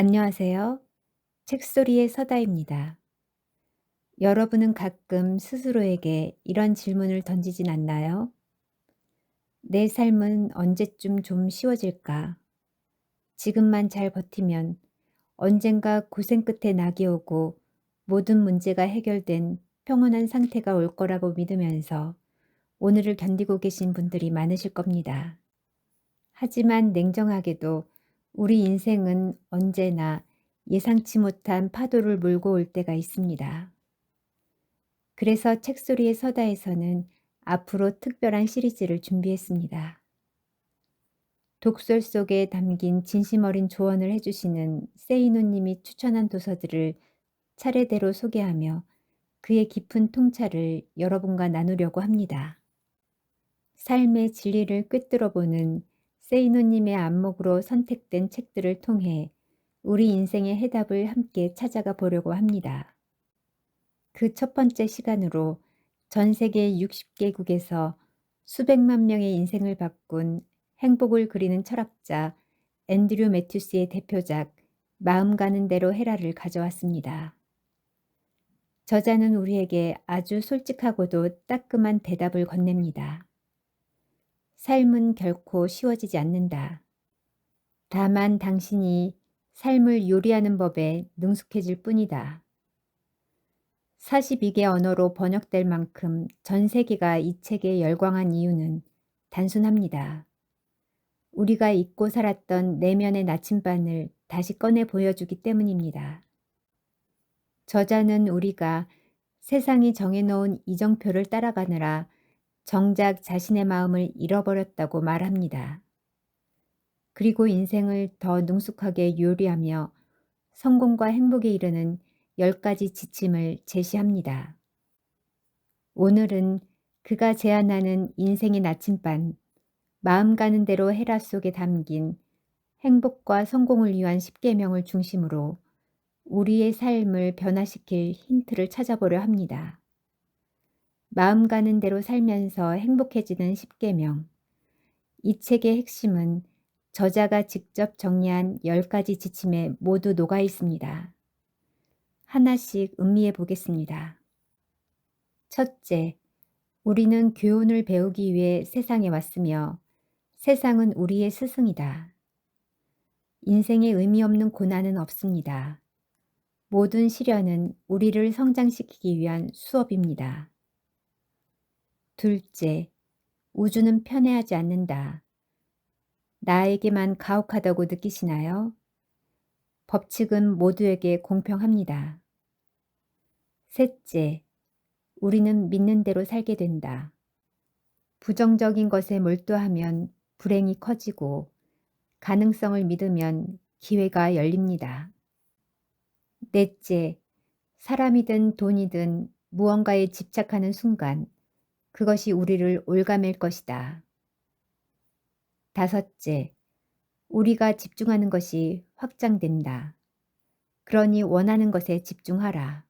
안녕하세요. 책소리의 서다입니다. 여러분은 가끔 스스로에게 이런 질문을 던지진 않나요? 내 삶은 언제쯤 좀 쉬워질까? 지금만 잘 버티면 언젠가 고생 끝에 낙이 오고 모든 문제가 해결된 평온한 상태가 올 거라고 믿으면서 오늘을 견디고 계신 분들이 많으실 겁니다. 하지만 냉정하게도 우리 인생은 언제나 예상치 못한 파도를 몰고 올 때가 있습니다. 그래서 책소리의 서다에서는 앞으로 특별한 시리즈를 준비했습니다. 독설 속에 담긴 진심 어린 조언을 해주시는 세이노님이 추천한 도서들을 차례대로 소개하며 그의 깊은 통찰을 여러분과 나누려고 합니다. 삶의 진리를 꿰뚫어보는 세이노님의 안목으로 선택된 책들을 통해 우리 인생의 해답을 함께 찾아가 보려고 합니다. 그 첫 번째 시간으로 전 세계 60개국에서 수백만 명의 인생을 바꾼 행복을 그리는 철학자 앤드류 매튜스의 대표작 마음 가는 대로 해라를 가져왔습니다. 저자는 우리에게 아주 솔직하고도 따끔한 대답을 건넵니다. 삶은 결코 쉬워지지 않는다. 다만 당신이 삶을 요리하는 법에 능숙해질 뿐이다. 42개 언어로 번역될 만큼 전 세계가 이 책에 열광한 이유는 단순합니다. 우리가 잊고 살았던 내면의 나침반을 다시 꺼내 보여주기 때문입니다. 저자는 우리가 세상이 정해놓은 이정표를 따라가느라 정작 자신의 마음을 잃어버렸다고 말합니다. 그리고 인생을 더 능숙하게 요리하며 성공과 행복에 이르는 10가지 지침을 제시합니다. 오늘은 그가 제안하는 인생의 나침반, 마음 가는 대로 해라 속에 담긴 행복과 성공을 위한 10계명을 중심으로 우리의 삶을 변화시킬 힌트를 찾아보려 합니다. 마음 가는 대로 살면서 행복해지는 10계명. 이 책의 핵심은 저자가 직접 정리한 10가지 지침에 모두 녹아 있습니다. 하나씩 음미해 보겠습니다. 첫째, 우리는 교훈을 배우기 위해 세상에 왔으며 세상은 우리의 스승이다. 인생에 의미 없는 고난은 없습니다. 모든 시련은 우리를 성장시키기 위한 수업입니다. 둘째, 우주는 편애하지 않는다. 나에게만 가혹하다고 느끼시나요? 법칙은 모두에게 공평합니다. 셋째, 우리는 믿는 대로 살게 된다. 부정적인 것에 몰두하면 불행이 커지고 가능성을 믿으면 기회가 열립니다. 넷째, 사람이든 돈이든 무언가에 집착하는 순간 그것이 우리를 올가맬 것이다. 다섯째, 우리가 집중하는 것이 확장된다. 그러니 원하는 것에 집중하라.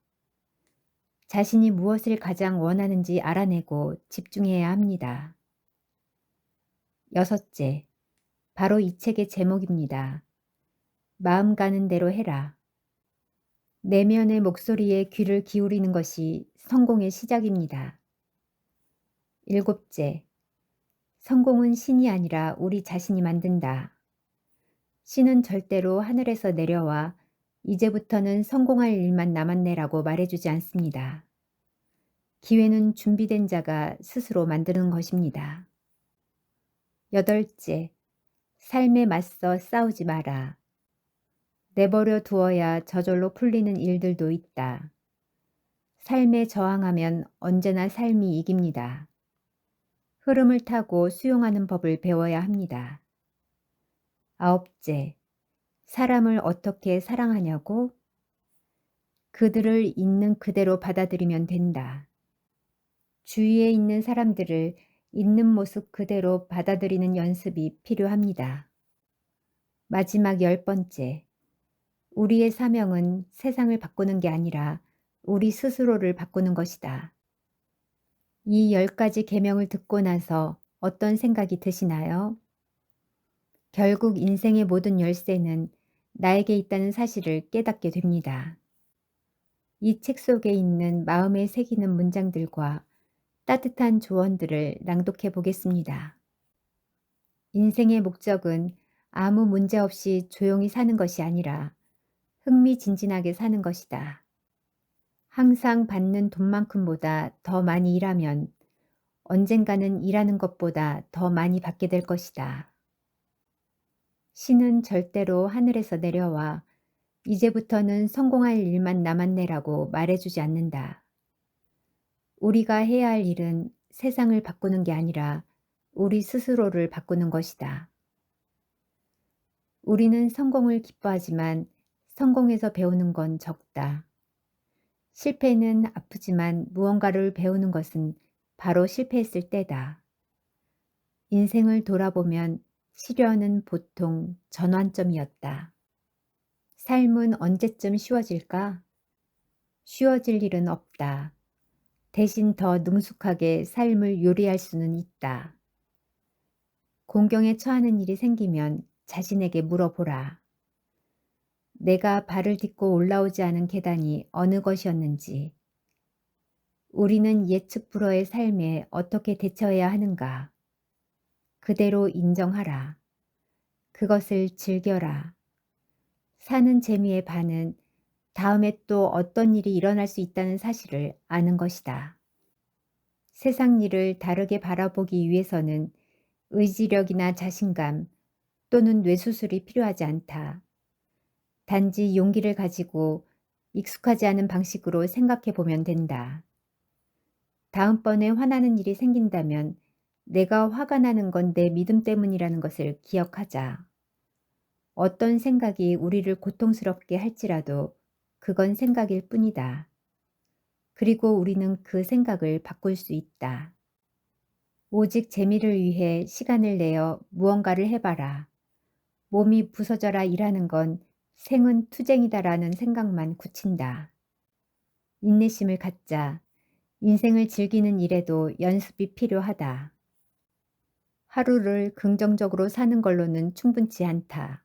자신이 무엇을 가장 원하는지 알아내고 집중해야 합니다. 여섯째, 바로 이 책의 제목입니다. 마음 가는 대로 해라. 내면의 목소리에 귀를 기울이는 것이 성공의 시작입니다. 일곱째, 성공은 신이 아니라 우리 자신이 만든다. 신은 절대로 하늘에서 내려와 이제부터는 성공할 일만 남았네라고 말해주지 않습니다. 기회는 준비된 자가 스스로 만드는 것입니다. 여덟째, 삶에 맞서 싸우지 마라. 내버려 두어야 저절로 풀리는 일들도 있다. 삶에 저항하면 언제나 삶이 이깁니다. 흐름을 타고 수용하는 법을 배워야 합니다. 아홉째, 사람을 어떻게 사랑하냐고? 그들을 있는 그대로 받아들이면 된다. 주위에 있는 사람들을 있는 모습 그대로 받아들이는 연습이 필요합니다. 마지막 10번째, 우리의 사명은 세상을 바꾸는 게 아니라 우리 스스로를 바꾸는 것이다. 이 10가지 계명을 듣고 나서 어떤 생각이 드시나요? 결국 인생의 모든 열쇠는 나에게 있다는 사실을 깨닫게 됩니다. 이 책 속에 있는 마음에 새기는 문장들과 따뜻한 조언들을 낭독해 보겠습니다. 인생의 목적은 아무 문제 없이 조용히 사는 것이 아니라 흥미진진하게 사는 것이다. 항상 받는 돈만큼보다 더 많이 일하면 언젠가는 일하는 것보다 더 많이 받게 될 것이다. 신은 절대로 하늘에서 내려와 이제부터는 성공할 일만 남았네라고 말해주지 않는다. 우리가 해야 할 일은 세상을 바꾸는 게 아니라 우리 스스로를 바꾸는 것이다. 우리는 성공을 기뻐하지만 성공에서 배우는 건 적다. 실패는 아프지만 무언가를 배우는 것은 바로 실패했을 때다. 인생을 돌아보면 시련은 보통 전환점이었다. 삶은 언제쯤 쉬워질까? 쉬워질 일은 없다. 대신 더 능숙하게 삶을 요리할 수는 있다. 공경에 처하는 일이 생기면 자신에게 물어보라. 내가 발을 딛고 올라오지 않은 계단이 어느 것이었는지, 우리는 예측 불허의 삶에 어떻게 대처해야 하는가? 그대로 인정하라. 그것을 즐겨라. 사는 재미의 반은 다음에 또 어떤 일이 일어날 수 있다는 사실을 아는 것이다. 세상 일을 다르게 바라보기 위해서는 의지력이나 자신감 또는 뇌수술이 필요하지 않다. 단지 용기를 가지고 익숙하지 않은 방식으로 생각해 보면 된다. 다음번에 화나는 일이 생긴다면 내가 화가 나는 건 내 믿음 때문이라는 것을 기억하자. 어떤 생각이 우리를 고통스럽게 할지라도 그건 생각일 뿐이다. 그리고 우리는 그 생각을 바꿀 수 있다. 오직 재미를 위해 시간을 내어 무언가를 해봐라. 몸이 부서져라 일하는 건 생은 투쟁이다라는 생각만 굳힌다. 인내심을 갖자. 인생을 즐기는 일에도 연습이 필요하다. 하루를 긍정적으로 사는 걸로는 충분치 않다.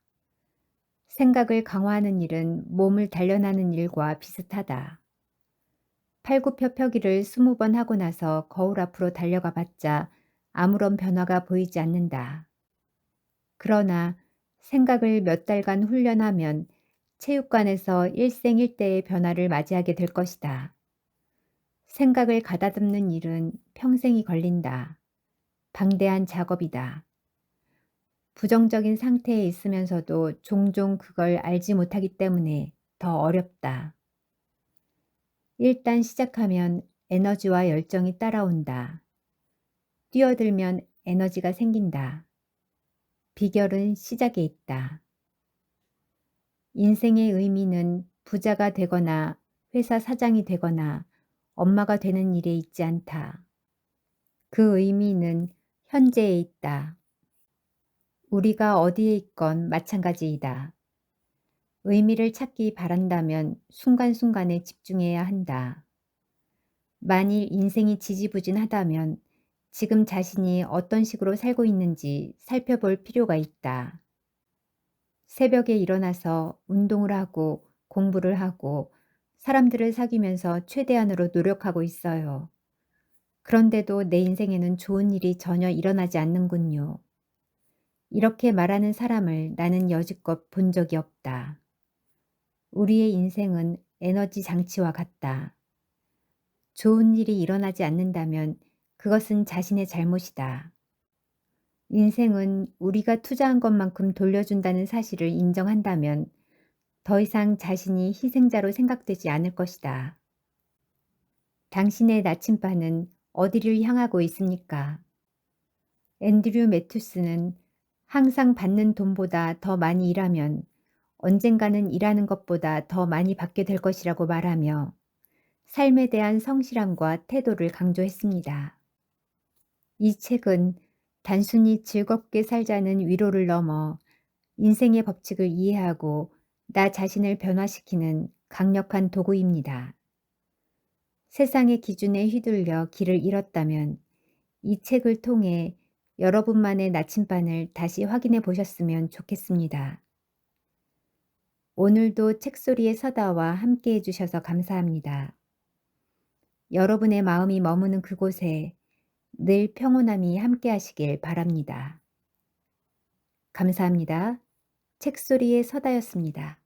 생각을 강화하는 일은 몸을 단련하는 일과 비슷하다. 팔굽혀펴기를 20번 하고 나서 거울 앞으로 달려가 봤자 아무런 변화가 보이지 않는다. 그러나 생각을 몇 달간 훈련하면 체육관에서 일생일대의 변화를 맞이하게 될 것이다. 생각을 가다듬는 일은 평생이 걸린다. 방대한 작업이다. 부정적인 상태에 있으면서도 종종 그걸 알지 못하기 때문에 더 어렵다. 일단 시작하면 에너지와 열정이 따라온다. 뛰어들면 에너지가 생긴다. 비결은 시작에 있다. 인생의 의미는 부자가 되거나 회사 사장이 되거나 엄마가 되는 일에 있지 않다. 그 의미는 현재에 있다. 우리가 어디에 있건 마찬가지이다. 의미를 찾기 바란다면 순간순간에 집중해야 한다. 만일 인생이 지지부진하다면 지금 자신이 어떤 식으로 살고 있는지 살펴볼 필요가 있다. 새벽에 일어나서 운동을 하고 공부를 하고 사람들을 사귀면서 최대한으로 노력하고 있어요. 그런데도 내 인생에는 좋은 일이 전혀 일어나지 않는군요. 이렇게 말하는 사람을 나는 여지껏 본 적이 없다. 우리의 인생은 에너지 장치와 같다. 좋은 일이 일어나지 않는다면 그것은 자신의 잘못이다. 인생은 우리가 투자한 것만큼 돌려준다는 사실을 인정한다면 더 이상 자신이 희생자로 생각되지 않을 것이다. 당신의 나침반은 어디를 향하고 있습니까? 앤드류 매튜스는 항상 받는 돈보다 더 많이 일하면 언젠가는 일하는 것보다 더 많이 받게 될 것이라고 말하며 삶에 대한 성실함과 태도를 강조했습니다. 이 책은 단순히 즐겁게 살자는 위로를 넘어 인생의 법칙을 이해하고 나 자신을 변화시키는 강력한 도구입니다. 세상의 기준에 휘둘려 길을 잃었다면 이 책을 통해 여러분만의 나침반을 다시 확인해 보셨으면 좋겠습니다. 오늘도 책소리의 서다와 함께 해주셔서 감사합니다. 여러분의 마음이 머무는 그곳에 늘 평온함이 함께 하시길 바랍니다. 감사합니다. 책소리의 서다였습니다.